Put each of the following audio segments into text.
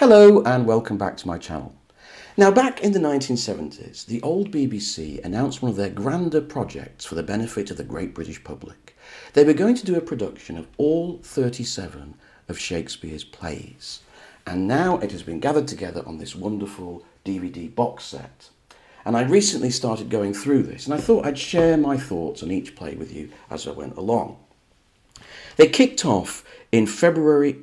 Hello and welcome back to my channel. Now, back in the 1970s, the old BBC announced one of their grander projects for the benefit of the great British public. They were going to do a production of all 37 of Shakespeare's plays, and now it has been gathered together on this wonderful DVD box set. And I recently started going through this, and I thought I'd share my thoughts on each play with you as I went along. They kicked off in February.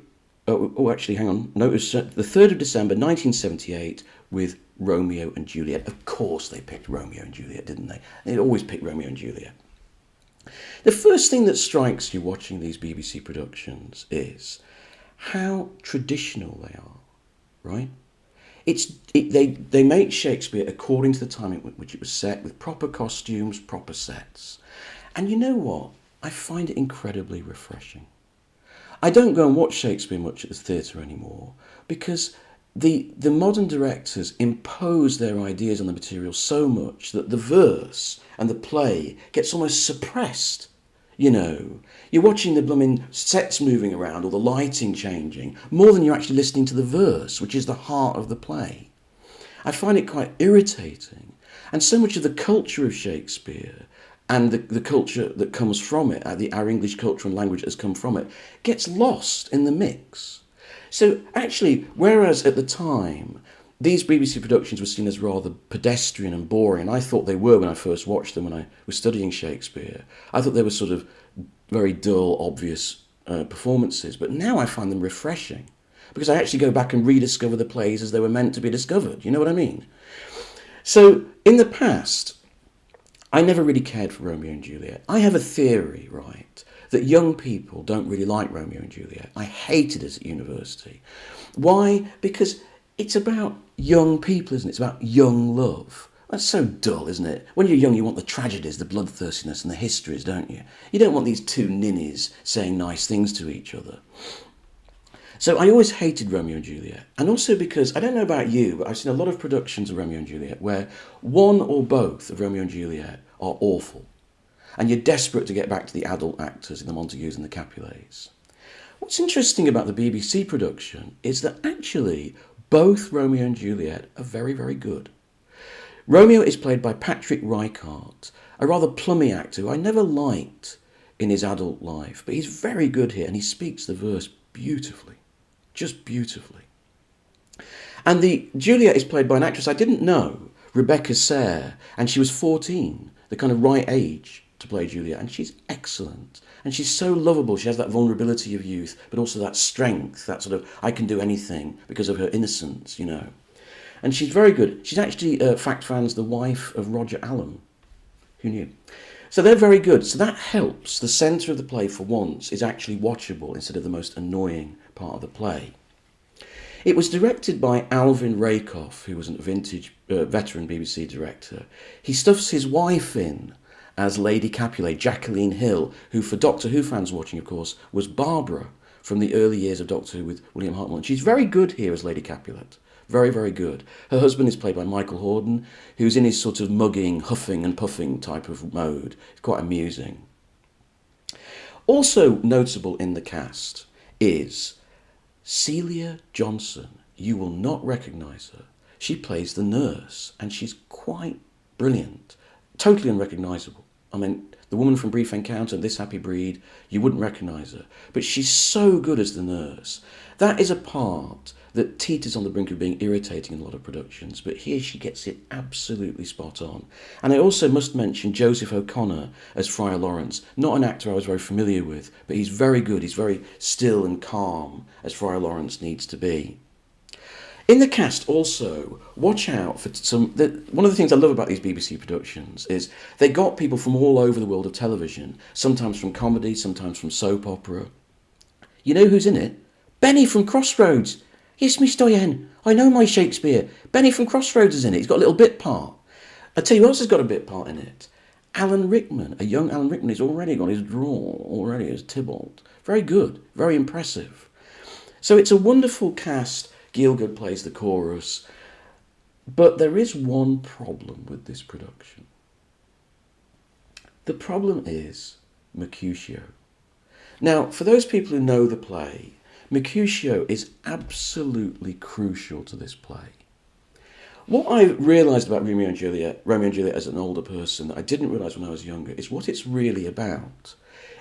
Actually, hang on. No, it was the 3rd of December 1978 with Romeo and Juliet. Of course they picked Romeo and Juliet, didn't they? They'd always pick Romeo and Juliet. The first thing that strikes you watching these BBC productions is how traditional they are, right? They make Shakespeare according to the time in which it was set, with proper costumes, proper sets. And you know what? I find it incredibly refreshing. I don't go and watch Shakespeare much at the theatre anymore because the modern directors impose their ideas on the material so much that the verse and the play gets almost suppressed. You know, you're watching the blooming sets moving around or the lighting changing more than you're actually listening to the verse, which is the heart of the play. I find it quite irritating. And so much of the culture of Shakespeare and the culture that comes from it, our English culture and language that has come from it, gets lost in the mix. So actually, whereas at the time, these BBC productions were seen as rather pedestrian and boring, and I thought they were when I first watched them when I was studying Shakespeare. I thought they were sort of very dull, obvious performances, but now I find them refreshing, because I actually go back and rediscover the plays as they were meant to be discovered. You know what I mean? So in the past, I never really cared for Romeo and Juliet. I have a theory, right, that young people don't really like Romeo and Juliet. I hated it at university. Why? Because it's about young people, isn't it? It's about young love. That's so dull, isn't it? When you're young, you want the tragedies, the bloodthirstiness and the histories, don't you? You don't want these two ninnies saying nice things to each other. So I always hated Romeo and Juliet. And also because, I don't know about you, but I've seen a lot of productions of Romeo and Juliet where one or both of Romeo and Juliet are awful. And you're desperate to get back to the adult actors in the Montagues and the Capulets. What's interesting about the BBC production is that actually both Romeo and Juliet are very, very good. Romeo is played by Patrick Rycart, a rather plummy actor who I never liked in his adult life, but he's very good here and he speaks the verse beautifully. Just beautifully. And the Juliet is played by an actress I didn't know, Rebecca Sayre, and she was 14, the kind of right age to play Juliet, and she's excellent. And she's so lovable. She has that vulnerability of youth, but also that strength, that sort of, I can do anything because of her innocence, you know. And she's very good. She's actually, fact fans, the wife of Roger Allen. Who knew? So they're very good. So that helps. The centre of the play, for once, is actually watchable instead of the most annoying part of the play. It was directed by Alvin Rakoff, who was a veteran BBC director. He stuffs his wife in as Lady Capulet, Jacqueline Hill, who, for Doctor Who fans watching, of course, was Barbara from the early years of Doctor Who with William Hartnell. And she's very good here as Lady Capulet. Very, very good. Her husband is played by Michael Hordern, who's in his sort of mugging, huffing and puffing type of mode. It's quite amusing. Also notable in the cast is Celia Johnson. You will not recognise her. She plays the nurse, and she's quite brilliant. Totally unrecognisable. I mean, the woman from Brief Encounter, This Happy Breed, you wouldn't recognise her. But she's so good as the nurse. That is a part that teeters on the brink of being irritating in a lot of productions, but here she gets it absolutely spot on. And I also must mention Joseph O'Connor as Friar Lawrence. Not an actor I was very familiar with, but he's very good. He's very still and calm, as Friar Lawrence needs to be. In the cast also, watch out for one of the things I love about these BBC productions is they got people from all over the world of television, sometimes from comedy, sometimes from soap opera. You know who's in it? Benny from Crossroads. Yes, Miss Diane, I know my Shakespeare. Benny from Crossroads is in it. He's got a little bit part. I tell you who else has got a bit part in it. Alan Rickman, a young Alan Rickman, has already got his drawl already as Tybalt. Very good, very impressive. So it's a wonderful cast. Gielgud plays the chorus. But there is one problem with this production. The problem is Mercutio. Now, for those people who know the play, Mercutio is absolutely crucial to this play. What I realised about Romeo and Juliet as an older person that I didn't realise when I was younger is what it's really about.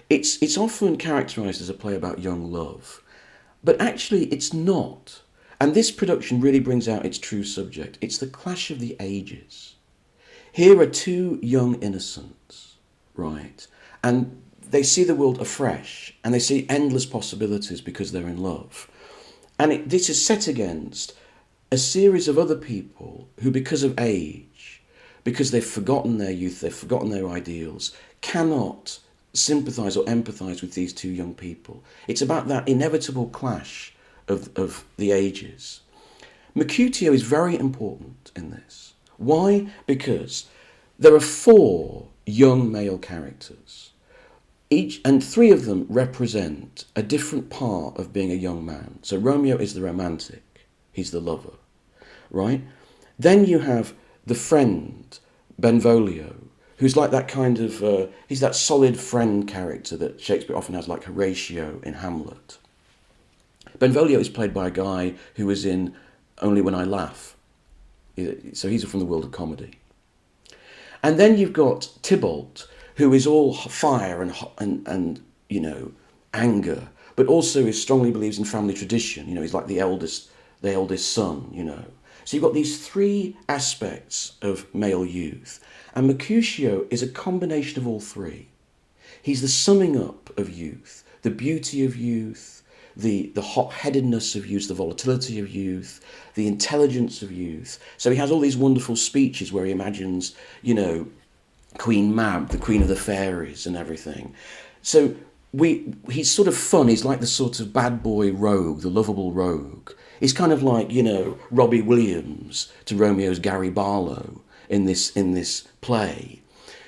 It's often characterised as a play about young love, but actually it's not. And this production really brings out its true subject. It's the clash of the ages. Here are two young innocents, right? And they see the world afresh, and they see endless possibilities because they're in love. And this is set against a series of other people who, because of age, because they've forgotten their youth, they've forgotten their ideals, cannot sympathise or empathise with these two young people. It's about that inevitable clash of the ages. Mercutio is very important in this. Why? Because there are four young male characters. And three of them represent a different part of being a young man. So Romeo is the romantic, he's the lover, right? Then you have the friend, Benvolio, who's like that kind of, he's that solid friend character that Shakespeare often has, like Horatio in Hamlet. Benvolio is played by a guy who was in Only When I Laugh. So he's from the world of comedy. And then you've got Tybalt, who is all fire and anger, but also strongly believes in family tradition. He's like the eldest son, So you've got these three aspects of male youth. And Mercutio is a combination of all three. He's the summing up of youth, the beauty of youth, the hot-headedness of youth, the volatility of youth, the intelligence of youth. So he has all these wonderful speeches where he imagines, Queen Mab, the queen of the fairies and everything. So he's sort of fun. He's like the sort of bad boy rogue, the lovable rogue. He's kind of like, Robbie Williams to Romeo's Gary Barlow in this play.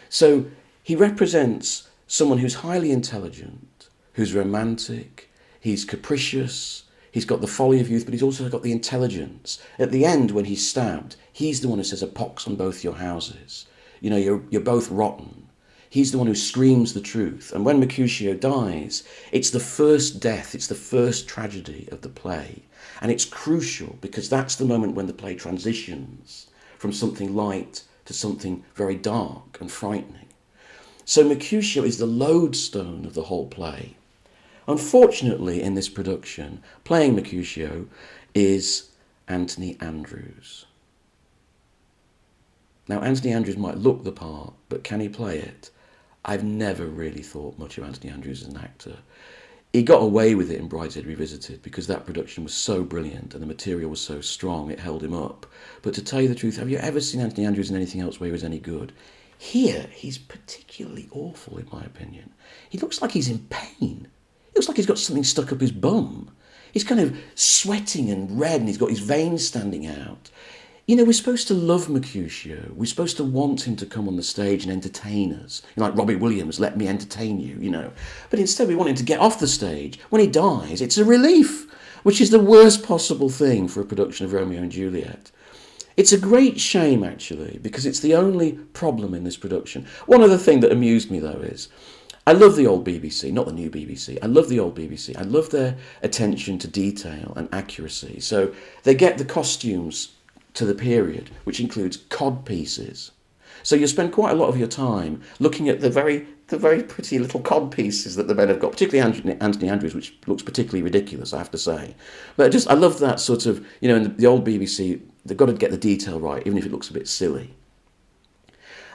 So he represents someone who's highly intelligent, who's romantic, he's capricious, he's got the folly of youth, but he's also got the intelligence. At the end, when he's stabbed, he's the one who says, "A pox on both your houses. You're both rotten." He's the one who screams the truth. And when Mercutio dies, it's the first death, it's the first tragedy of the play. And it's crucial because that's the moment when the play transitions from something light to something very dark and frightening. So Mercutio is the lodestone of the whole play. Unfortunately, in this production, playing Mercutio is Anthony Andrews. Now, Anthony Andrews might look the part, but can he play it? I've never really thought much of Anthony Andrews as an actor. He got away with it in Brideshead Revisited because that production was so brilliant and the material was so strong, it held him up. But to tell you the truth, have you ever seen Anthony Andrews in anything else where he was any good? Here, he's particularly awful, in my opinion. He looks like he's in pain. He looks like he's got something stuck up his bum. He's kind of sweating and red and he's got his veins standing out. We're supposed to love Mercutio. We're supposed to want him to come on the stage and entertain us. Like Robbie Williams, let me entertain you, But instead we want him to get off the stage. When he dies, it's a relief, which is the worst possible thing for a production of Romeo and Juliet. It's a great shame, actually, because it's the only problem in this production. One other thing that amused me, though, is I love the old BBC, not the new BBC. I love the old BBC. I love their attention to detail and accuracy. So they get the costumes to the period, which includes cod pieces. So you spend quite a lot of your time looking at the very pretty little cod pieces that the men have got, particularly Anthony Andrews, which looks particularly ridiculous, I have to say. But I love that sort of, in the old BBC, they've got to get the detail right, even if it looks a bit silly.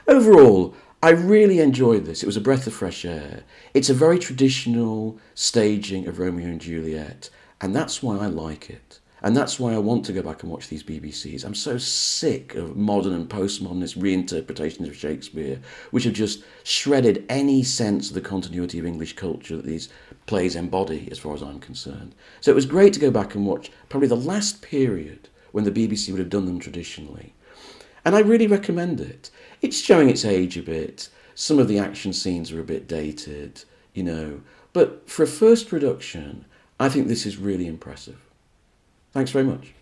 Overall, I really enjoyed this. It was a breath of fresh air. It's a very traditional staging of Romeo and Juliet, and that's why I like it. And that's why I want to go back and watch these BBCs. I'm so sick of modern and postmodernist reinterpretations of Shakespeare, which have just shredded any sense of the continuity of English culture that these plays embody, as far as I'm concerned. So it was great to go back and watch probably the last period when the BBC would have done them traditionally. And I really recommend it. It's showing its age a bit. Some of the action scenes are a bit dated, But for a first production, I think this is really impressive. Thanks very much.